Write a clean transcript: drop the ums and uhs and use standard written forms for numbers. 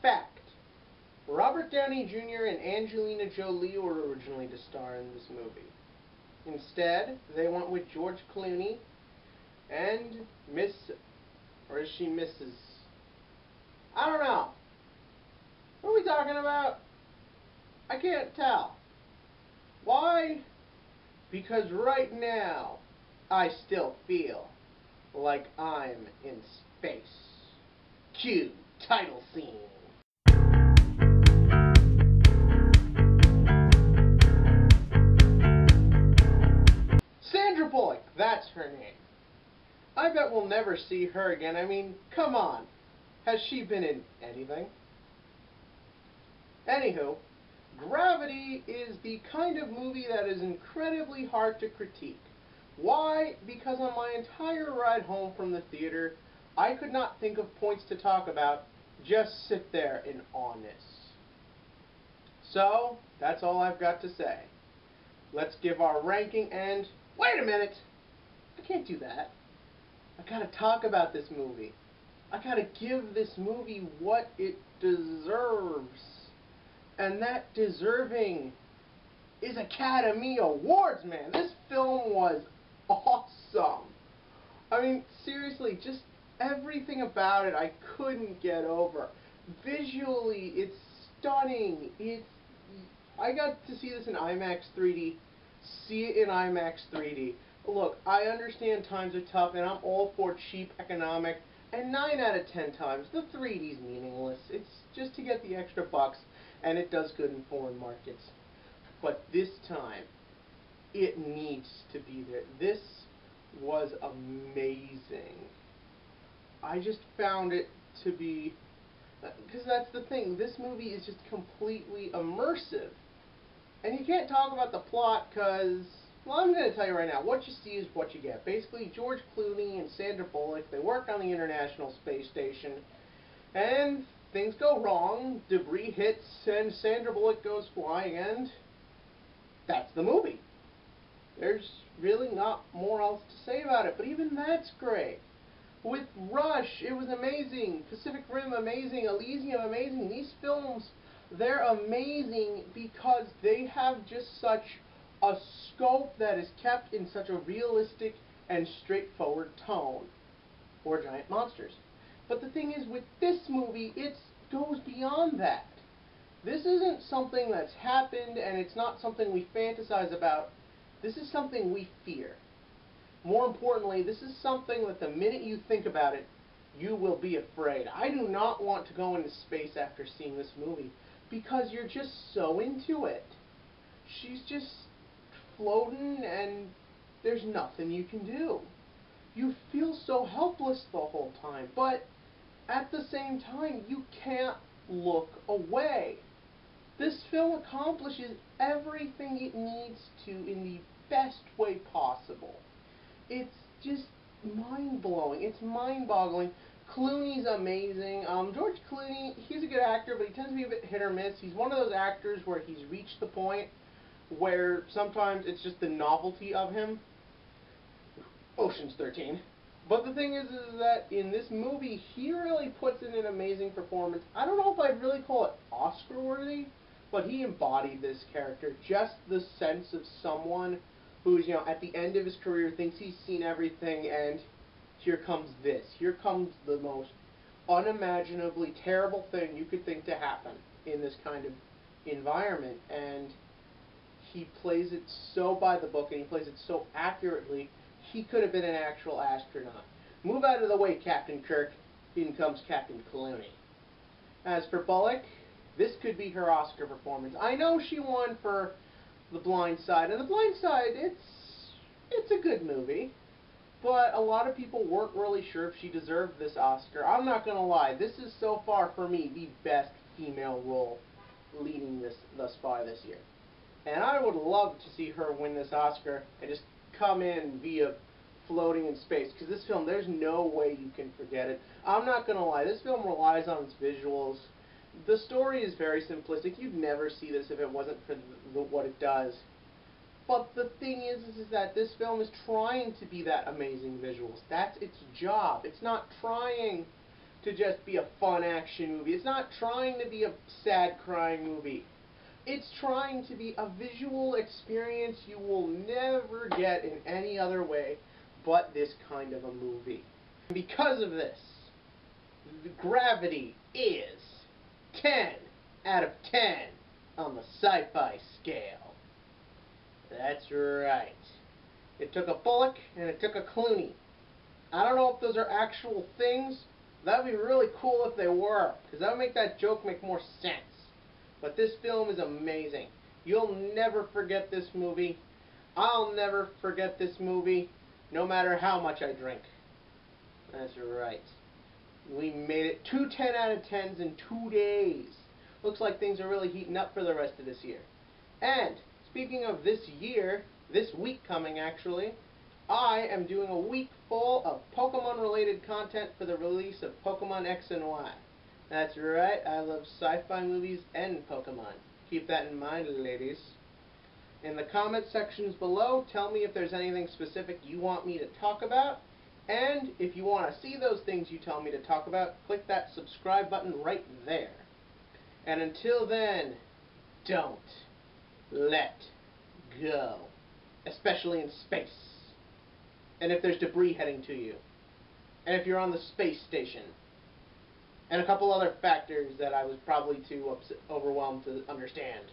fact, Robert Downey Jr. and Angelina Jolie were originally to star in this movie. Instead, they went with George Clooney and Miss, or is she Mrs.? I don't know. What are we talking about? I can't tell. Why? Because right now, I still feel like I'm in space. Cue title scene. Sandra Bullock, that's her name. I bet we'll never see her again. I mean, come on. Has she been in anything? Anywho, Gravity is the kind of movie that is incredibly hard to critique. Why? Because on my entire ride home from the theater, I could not think of points to talk about. Just sit there in awness. So, that's all I've got to say. Let's give our ranking and... Wait a minute! I can't do that. I gotta talk about this movie. I gotta give this movie what it deserves. And that deserving is Academy Awards, man. This film was awesome. I mean, seriously, just everything about it I couldn't get over. Visually, it's stunning. I got to see this in IMAX 3D. See it in IMAX 3D. Look, I understand times are tough, and I'm all for cheap economic, and 9 out of 10 times, the 3D is meaningless. It's just to get the extra bucks, and it does good in foreign markets. But this time, it needs to be there. This was amazing. I just found it to be, because that's the thing, this movie is just completely immersive. And you can't talk about the plot because, well, I'm going to tell you right now, what you see is what you get. Basically, George Clooney and Sandra Bullock, they work on the International Space Station, and things go wrong, debris hits, and Sandra Bullock goes flying, and that's the movie. There's really not more else to say about it, but even that's great. With Rush, it was amazing. Pacific Rim, amazing. Elysium, amazing. These films, they're amazing because they have just such a scope that is kept in such a realistic and straightforward tone. Or giant monsters. But the thing is, with this movie, it goes beyond that. This isn't something that's happened, and it's not something we fantasize about. This is something we fear. More importantly, this is something that the minute you think about it, you will be afraid. I do not want to go into space after seeing this movie, because you're just so into it. She's just floating, and there's nothing you can do. You feel so helpless the whole time, but at the same time, you can't look away. This film accomplishes everything it needs to in the best way possible. It's just mind-blowing. It's mind-boggling. Clooney's amazing. George Clooney, he's a good actor, but he tends to be a bit hit or miss. He's one of those actors where he's reached the point where sometimes it's just the novelty of him. Ocean's 13. But the thing is that in this movie, he really puts in an amazing performance. I don't know if I'd really call it Oscar-worthy, but he embodied this character. Just the sense of someone who's, at the end of his career thinks he's seen everything, and here comes this. Here comes the most unimaginably terrible thing you could think to happen in this kind of environment. And he plays it so by the book, and he plays it so accurately. He could have been an actual astronaut. Move out of the way, Captain Kirk. In comes Captain Clooney. As for Bullock, this could be her Oscar performance. I know she won for The Blind Side, and The Blind Side, it's a good movie, but a lot of people weren't really sure if she deserved this Oscar. I'm not going to lie, this is so far for me the best female role leading this thus far this year. And I would love to see her win this Oscar and just come in via floating in space, because this film, there's no way you can forget it. I'm not going to lie, this film relies on its visuals. The story is very simplistic. You'd never see this if it wasn't for what it does. But the thing is that this film is trying to be that amazing visuals. That's its job. It's not trying to just be a fun action movie. It's not trying to be a sad crying movie. It's trying to be a visual experience you will never get in any other way but this kind of a movie. Because of this, Gravity is 10 out of 10 on the sci-fi scale. That's right. It took a Bullock and it took a Clooney. I don't know if those are actual things. That would be really cool if they were, because that would make that joke make more sense. But this film is amazing. You'll never forget this movie. I'll never forget this movie, no matter how much I drink. That's right. We made it 2 10 out of 10s in 2 days. Looks like things are really heating up for the rest of this year. And, speaking of this year, this week coming actually, I am doing a week full of Pokemon-related content for the release of Pokemon X and Y. That's right, I love sci-fi movies and Pokemon. Keep that in mind, ladies. In the comment sections below, tell me if there's anything specific you want me to talk about. And if you want to see those things you tell me to talk about, click that subscribe button right there. And until then, don't let go. Especially in space. And if there's debris heading to you. And if you're on the space station. And a couple other factors that I was probably too overwhelmed to understand.